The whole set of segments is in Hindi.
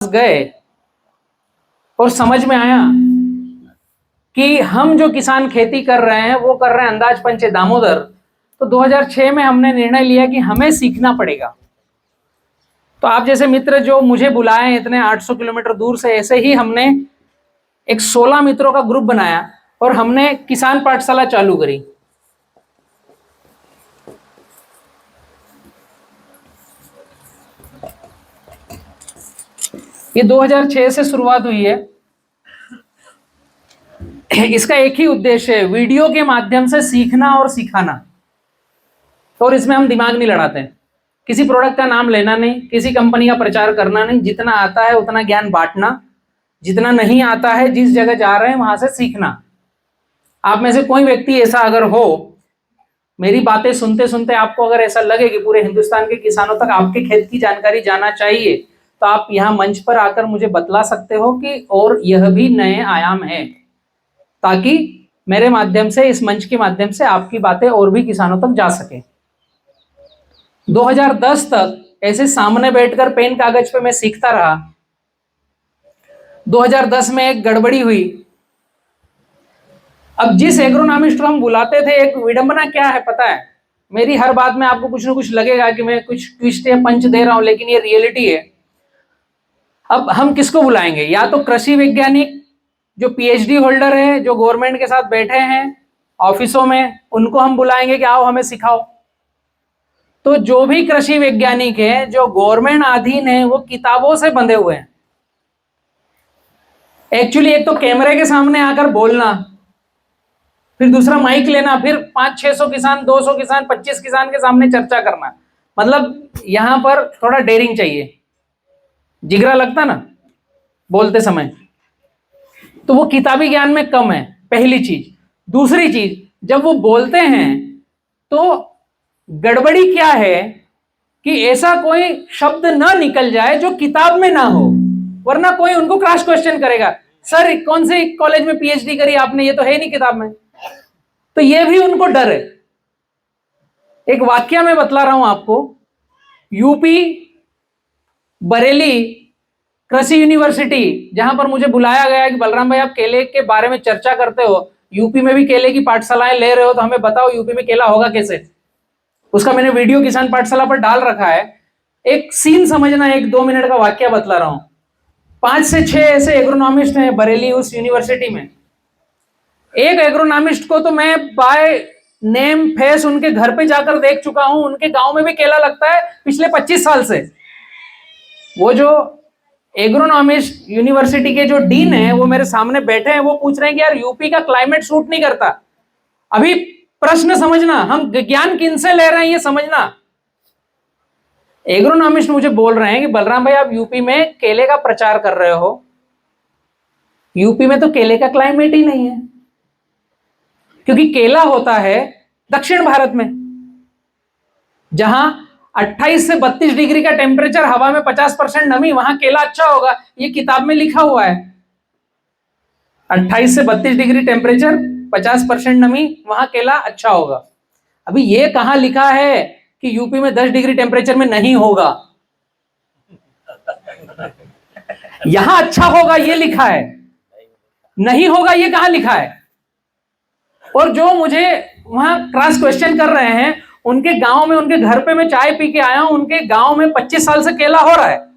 गए और समझ में आया कि हम जो किसान खेती कर रहे हैं वो कर रहे हैं अंदाज पंचे दामोदर। तो 2006 में हमने निर्णय लिया कि हमें सीखना पड़ेगा। तो आप जैसे मित्र जो मुझे बुलाए इतने 800 किलोमीटर दूर से, ऐसे ही हमने एक 16 मित्रों का ग्रुप बनाया और हमने किसान पाठशाला चालू करी। ये 2006 से शुरुआत हुई है। इसका एक ही उद्देश्य है, वीडियो के माध्यम से सीखना और सिखाना। और इसमें हम दिमाग नहीं लड़ाते, किसी प्रोडक्ट का नाम लेना नहीं, किसी कंपनी का प्रचार करना नहीं, जितना आता है उतना ज्ञान बांटना, जितना नहीं आता है जिस जगह जा रहे हैं वहां से सीखना। आप में से कोई व्यक्ति ऐसा अगर हो, मेरी बातें सुनते सुनते आपको अगर ऐसा लगे कि पूरे हिंदुस्तान के किसानों तक आपके खेत की जानकारी जाना चाहिए, तो आप यहाँ मंच पर आकर मुझे बतला सकते हो कि और यह भी नए आयाम है, ताकि मेरे माध्यम से, इस मंच के माध्यम से आपकी बातें और भी किसानों तक जा सके। 2010 तक ऐसे सामने बैठकर पेन कागज पे मैं सीखता रहा। 2010 में एक गड़बड़ी हुई। अब जिस एग्रोनॉमिस्ट को हम बुलाते थे, एक विडंबना क्या है पता है, मेरी हर बात में आपको कुछ ना कुछ लगेगा कि मैं कुछ ट्विस्ट या पंच दे रहा हूं, लेकिन ये रियलिटी है। अब हम किसको बुलाएंगे? या तो कृषि वैज्ञानिक जो पीएचडी होल्डर है, जो गवर्नमेंट के साथ बैठे हैं ऑफिसों में, उनको हम बुलाएंगे कि आओ हमें सिखाओ। तो जो भी कृषि वैज्ञानिक है जो गवर्नमेंट अधीन है, वो किताबों से बंधे हुए हैं। एक्चुअली एक तो कैमरे के सामने आकर बोलना, फिर दूसरा माइक लेना, फिर 500-600 किसान, 200 किसान, 25 किसान के सामने चर्चा करना, मतलब यहां पर थोड़ा डेयरिंग चाहिए, जिगरा लगता ना बोलते समय। तो वो किताबी ज्ञान में कम है, पहली चीज। दूसरी चीज, जब वो बोलते हैं तो गड़बड़ी क्या है कि ऐसा कोई शब्द ना निकल जाए जो किताब में ना हो, वरना कोई उनको क्रॉस क्वेश्चन करेगा, सर कौन से कॉलेज में पीएचडी करी आपने, ये तो है नहीं किताब में। तो ये भी उनको डर है। एक वाक्य में बतला रहा हूं आपको, यूपी बरेली कृषि यूनिवर्सिटी, जहां पर मुझे बुलाया गया कि बलराम भाई आप केले के बारे में चर्चा करते हो, यूपी में भी केले की पाठशालाएं ले रहे हो, तो हमें बताओ यूपी में केला होगा कैसे। उसका मैंने वीडियो किसान पाठशाला पर डाल रखा है। एक सीन समझना, एक 2 मिनट का वाक्य बतला रहा हूं। 5 से 6 ऐसे एग्रोनॉमिस्ट हैं बरेली उस यूनिवर्सिटी में। एक एग्रोनॉमिस्ट को तो मैं बाय नेम फेस उनके घर पे जाकर देख चुका हूं, उनके गांव में भी केला लगता है पिछले 25 साल से। वो जो एग्रोनॉमिस्ट यूनिवर्सिटी के जो डीन है वो मेरे सामने बैठे हैं, वो पूछ रहे हैं कि यार यूपी का क्लाइमेट सूट नहीं करता। अभी प्रश्न समझना, हम ज्ञान किन से ले रहे हैं ये समझना। एग्रोनॉमिस्ट मुझे बोल रहे हैं कि बलराम भाई आप यूपी में केले का प्रचार कर रहे हो, यूपी में तो केले का क्लाइमेट ही नहीं है, क्योंकि केला होता है दक्षिण भारत में, जहां 28 से 32 डिग्री का टेम्परेचर, हवा में 50% नमी, वहां केला अच्छा होगा, ये किताब में लिखा हुआ है। 28 से 32 डिग्री टेम्परेचर, 50% नमी, वहां केला अच्छा होगा। अभी ये कहां लिखा है कि यूपी में 10 डिग्री टेम्परेचर में नहीं होगा? यहां अच्छा होगा ये लिखा है, नहीं होगा ये कहां लिखा है? और जो मुझे वहां क्रॉस क्वेश्चन कर रहे हैं, उनके गांव में, उनके घर पे मैं चाय पी के आया हूं, उनके गांव में 25 साल से केला हो रहा है।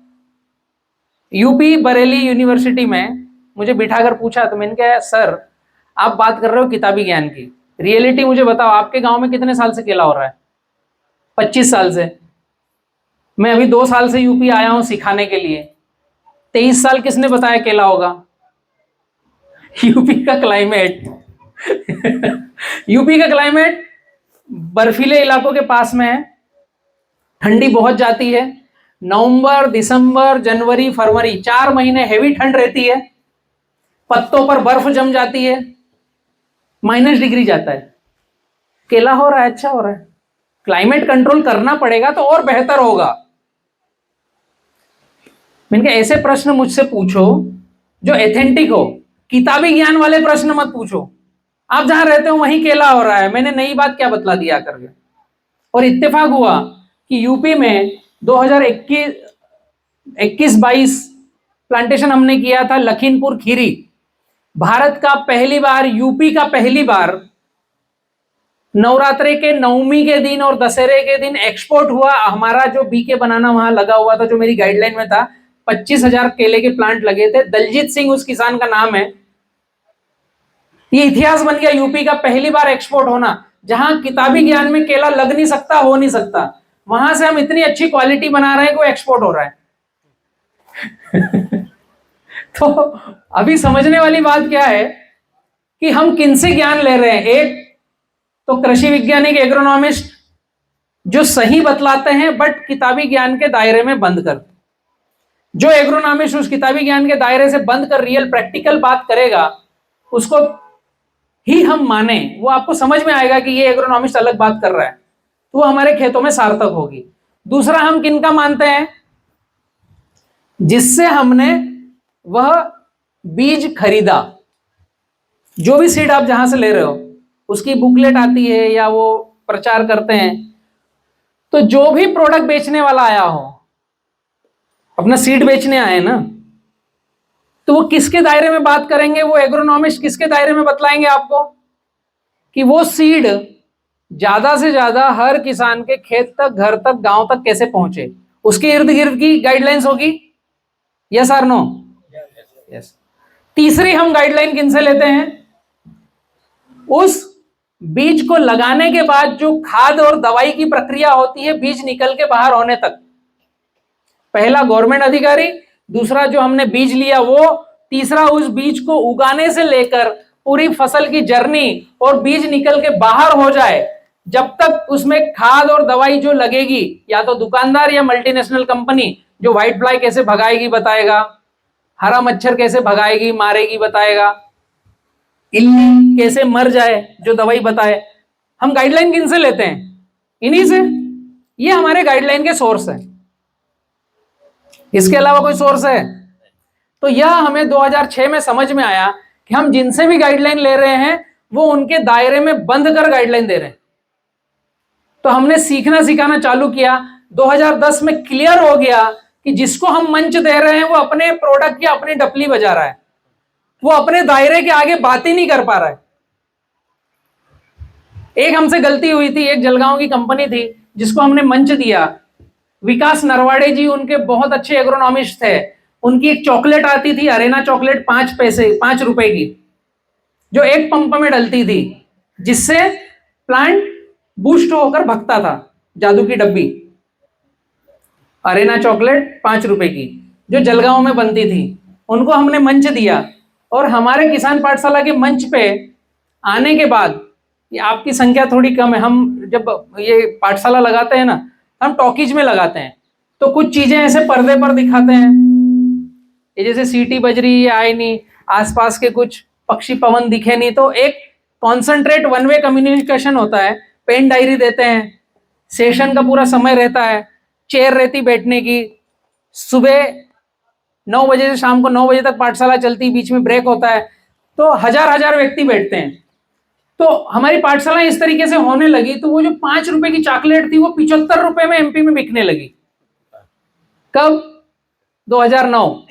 यूपी बरेली यूनिवर्सिटी में मुझे बिठाकर पूछा, तो मैंने कहा सर आप बात कर रहे हो किताबी ज्ञान की, रियलिटी मुझे बताओ, आपके गांव में कितने साल से केला हो रहा है? 25 साल से। मैं अभी 2 साल से यूपी आया हूं सिखाने के लिए। 23 साल किसने बताया केला होगा? यूपी का क्लाइमेट यूपी का क्लाइमेट बर्फीले इलाकों के पास में है, ठंडी बहुत जाती है। नवंबर, दिसंबर, जनवरी, फरवरी 4 महीने हेवी ठंड रहती है, पत्तों पर बर्फ जम जाती है, -डिग्री जाता है। केला हो रहा है, अच्छा हो रहा है। क्लाइमेट कंट्रोल करना पड़ेगा तो और बेहतर होगा। मैंने कहा ऐसे प्रश्न मुझसे पूछो जो एथेंटिक हो, किताबी ज्ञान वाले प्रश्न मत पूछो। आप जहां रहते हो वहीं केला हो रहा है, मैंने नई बात क्या बतला दिया करके। और इत्तेफाक हुआ कि यूपी में 2021-22 प्लांटेशन हमने किया था लखीमपुर खीरी। भारत का पहली बार, यूपी का पहली बार नवरात्रे के नवमी के दिन और दशहरे के दिन एक्सपोर्ट हुआ हमारा जो बीके बनाना वहां लगा हुआ था, जो मेरी गाइडलाइन में था। 25,000 केले के प्लांट लगे थे। दलजीत सिंह उस किसान का नाम है। ये इतिहास बन गया यूपी का पहली बार एक्सपोर्ट होना। जहां किताबी ज्ञान में केला लग नहीं सकता, हो नहीं सकता, वहां से हम इतनी अच्छी क्वालिटी बना रहे हैं कि वो एक्सपोर्ट हो रहा है। तो अभी समझने वाली बात क्या है कि हम किनसे ज्ञान ले रहे हैं। एक तो कृषि वैज्ञानिक एग्रोनॉमिस्ट जो सही बतलाते हैं बट किताबी ज्ञान के दायरे में बंद कर। जो एग्रोनॉमिस्ट उस किताबी ज्ञान के दायरे से बंद कर रियल प्रैक्टिकल बात करेगा, उसको ही हम माने, वो आपको समझ में आएगा कि ये एग्रोनॉमिस्ट अलग बात कर रहा है, तो वो हमारे खेतों में सार्थक होगी। दूसरा, हम किनका मानते हैं? जिससे हमने वह बीज खरीदा। जो भी सीड आप जहां से ले रहे हो उसकी बुकलेट आती है या वो प्रचार करते हैं, तो जो भी प्रोडक्ट बेचने वाला आया हो, अपना सीड बेचने आए ना, तो वो किसके दायरे में बात करेंगे? वो एग्रोनॉमिस्ट किसके दायरे में बतलाएंगे आपको कि वो सीड ज्यादा से ज्यादा हर किसान के खेत तक, घर तक, गांव तक कैसे पहुंचे, उसके इर्द गिर्द की गाइडलाइंस होगी। यस और नो? यस। तीसरी हम गाइडलाइन किनसे लेते हैं? उस बीज को लगाने के बाद जो खाद और दवाई की प्रक्रिया होती है बीज निकल के बाहर होने तक। पहला गवर्नमेंट अधिकारी, दूसरा जो हमने बीज लिया वो, तीसरा उस बीज को उगाने से लेकर पूरी फसल की जर्नी और बीज निकल के बाहर हो जाए, जब तक उसमें खाद और दवाई जो लगेगी, या तो दुकानदार या मल्टीनेशनल कंपनी जो व्हाइट फ्लाई कैसे भगाएगी बताएगा, हरा मच्छर कैसे भगाएगी मारेगी बताएगा, इल्ली कैसे मर जाए जो दवाई बताए। हम गाइडलाइन किन से लेते हैं? इन्हीं से। ये हमारे गाइडलाइन के सोर्स है, इसके अलावा कोई सोर्स है? तो यह हमें 2006 में समझ में आया कि हम जिनसे भी गाइडलाइन ले रहे हैं वो उनके दायरे में बंद कर गाइडलाइन दे रहे हैं। तो हमने सीखना सिखाना चालू किया। 2010 में क्लियर हो गया कि जिसको हम मंच दे रहे हैं वो अपने प्रोडक्ट की अपनी डपली बजा रहा है, वो अपने दायरे के आगे बात ही नहीं कर पा रहा है। एक हमसे गलती हुई थी, एक जलगांव की कंपनी थी जिसको हमने मंच दिया। विकास नरवाड़े जी उनके बहुत अच्छे एग्रोनॉमिस्ट थे। उनकी एक चॉकलेट आती थी, अरेना चॉकलेट, 5 रुपए की, जो एक पंप में डलती थी, जिससे प्लांट बूस्ट होकर भगता था। जादू की डब्बी अरेना चॉकलेट 5 रुपए की, जो जलगांव में बनती थी, उनको हमने मंच दिया। और हमारे किसान पाठशाला के मंच पे आने के बाद, ये आपकी संख्या थोड़ी कम है, हम जब ये पाठशाला लगाते हैं ना, हम टॉकीज में लगाते हैं, तो कुछ चीजें ऐसे पर्दे पर दिखाते हैं, ये जैसे सीटी बज रही है, आए नहीं, आसपास के कुछ पक्षी पवन दिखे नहीं, तो एक कॉन्सेंट्रेट वन वे कम्युनिकेशन होता है। पेन डायरी देते हैं, सेशन का पूरा समय रहता है, चेयर रहती बैठने की, सुबह 9 बजे से शाम को 9 बजे तक पाठशाला चलती, बीच में ब्रेक होता है, तो हजार व्यक्ति बैठते हैं। तो हमारी पाठशाला इस तरीके से होने लगी, तो वो जो 5 रुपए की चॉकलेट थी वो 75 रुपए में एमपी में बिकने लगी। कब? 2009।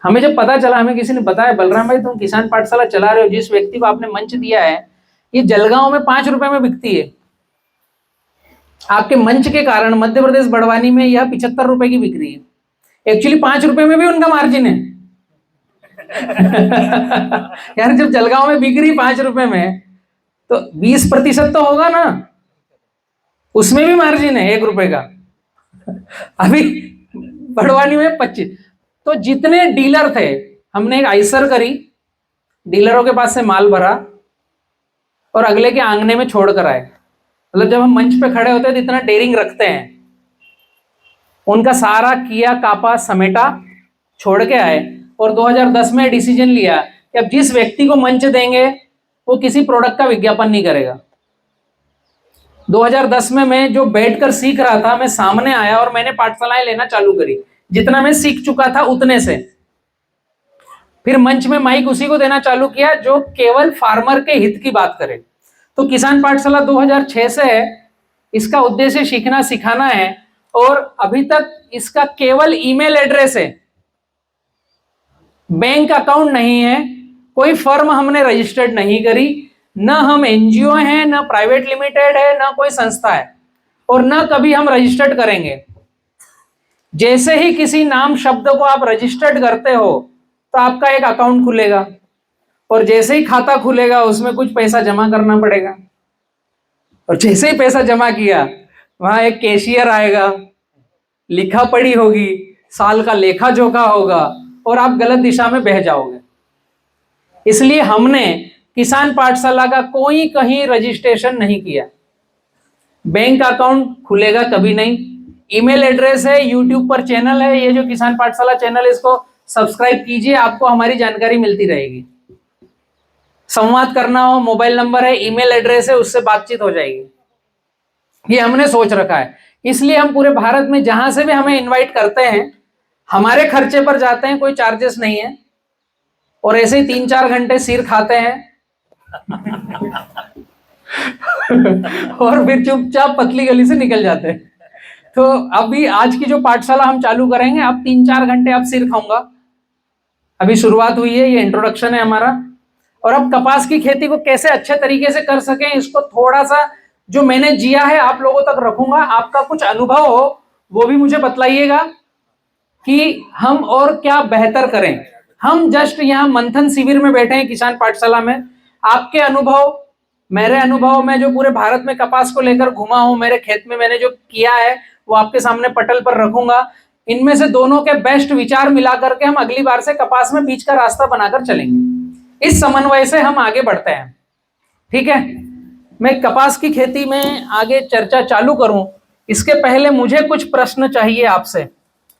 हमें जब पता चला, हमें किसी ने बताया, बलराम भाई तुम किसान पाठशाला चला रहे हो, जिस व्यक्ति को आपने मंच दिया है ये जलगांव में 5 रुपए में बिकती है, आपके मंच के कारण मध्य प्रदेश बड़वानी में यह 75 रुपए की बिक रही है। एक्चुअली 5 रुपए में भी उनका मार्जिन है। यार जब जलगांव में बिक रही 5 रुपए में, तो 20% तो होगा ना, उसमें भी मार्जिन है 1 रुपए का। अभी बड़वानी में 25। तो जितने डीलर थे, हमने एक आइसर करी, डीलरों के पास से माल भरा और अगले के आंगने में छोड़ कर आए। मतलब जब हम मंच पे खड़े होते हैं तो इतना डेयरिंग रखते हैं, उनका सारा किया कापा समेटा, छोड़ के आए। और 2010 में डिसीजन लिया कि अब जिस व्यक्ति को मंच देंगे वो किसी प्रोडक्ट का विज्ञापन नहीं करेगा। 2010 में मैं जो बैठकर सीख रहा था, मैं सामने आया और मैंने पाठशालाएं लेना चालू करी, जितना मैं सीख चुका था उतने से। फिर मंच में माइक उसी को देना चालू किया जो केवल फार्मर के हित की बात करे। तो किसान पाठशाला 2006 से है, इसका उद्देश्य सीखना सिखाना है, और अभी तक इसका केवल ईमेल एड्रेस है बैंक अकाउंट नहीं है, कोई फर्म हमने रजिस्टर्ड नहीं करी, ना हम एनजीओ हैं, ना प्राइवेट लिमिटेड है, ना कोई संस्था है, और ना कभी हम रजिस्टर्ड करेंगे। जैसे ही किसी नाम शब्द को आप रजिस्टर्ड करते हो तो आपका एक अकाउंट खुलेगा, और जैसे ही खाता खुलेगा उसमें कुछ पैसा जमा करना पड़ेगा, और जैसे ही पैसा जमा किया वहां एक कैशियर आएगा, लिखा पढ़ी होगी, साल का लेखा जोखा होगा, और आप गलत दिशा में बह जाओगे। इसलिए हमने किसान पाठशाला का कोई कहीं रजिस्ट्रेशन नहीं किया। बैंक अकाउंट खुलेगा कभी नहीं, ईमेल एड्रेस है, यूट्यूब पर चैनल है, ये जो किसान पाठशाला चैनल है इसको सब्सक्राइब कीजिए, आपको हमारी जानकारी मिलती रहेगी। संवाद करना हो, मोबाइल नंबर है, ईमेल एड्रेस है, उससे बातचीत हो जाएगी। ये हमने सोच रखा है, इसलिए हम पूरे भारत में जहां से भी हमें इनवाइट करते हैं हमारे खर्चे पर जाते हैं, कोई चार्जेस नहीं है, और ऐसे ही 3-4 घंटे सिर खाते हैं और फिर चुपचाप पतली गली से निकल जाते हैं। तो अभी आज की जो पाठशाला हम चालू करेंगे, अब 3-4 घंटे आप सिर खाऊंगा। अभी शुरुआत हुई है, ये इंट्रोडक्शन है हमारा, और अब कपास की खेती को कैसे अच्छे तरीके से कर सकें इसको थोड़ा सा जो मैंने जिया है आप लोगों तक रखूंगा। आपका कुछ अनुभव हो वो भी मुझे बतलाइएगा कि हम और क्या बेहतर करें। हम जस्ट यहाँ मंथन शिविर में बैठे हैं किसान पाठशाला में। आपके अनुभव, मेरे अनुभव, मैं जो पूरे भारत में कपास को लेकर घुमा हूं, मेरे खेत में मैंने जो किया है वो आपके सामने पटल पर रखूंगा। इनमें से दोनों के बेस्ट विचार मिला करके हम अगली बार से कपास में बीच का रास्ता बनाकर चलेंगे। इस समन्वय से हम आगे बढ़ते हैं, ठीक है। मैं कपास की खेती में आगे चर्चा चालू करूं इसके पहले मुझे कुछ प्रश्न चाहिए आपसे।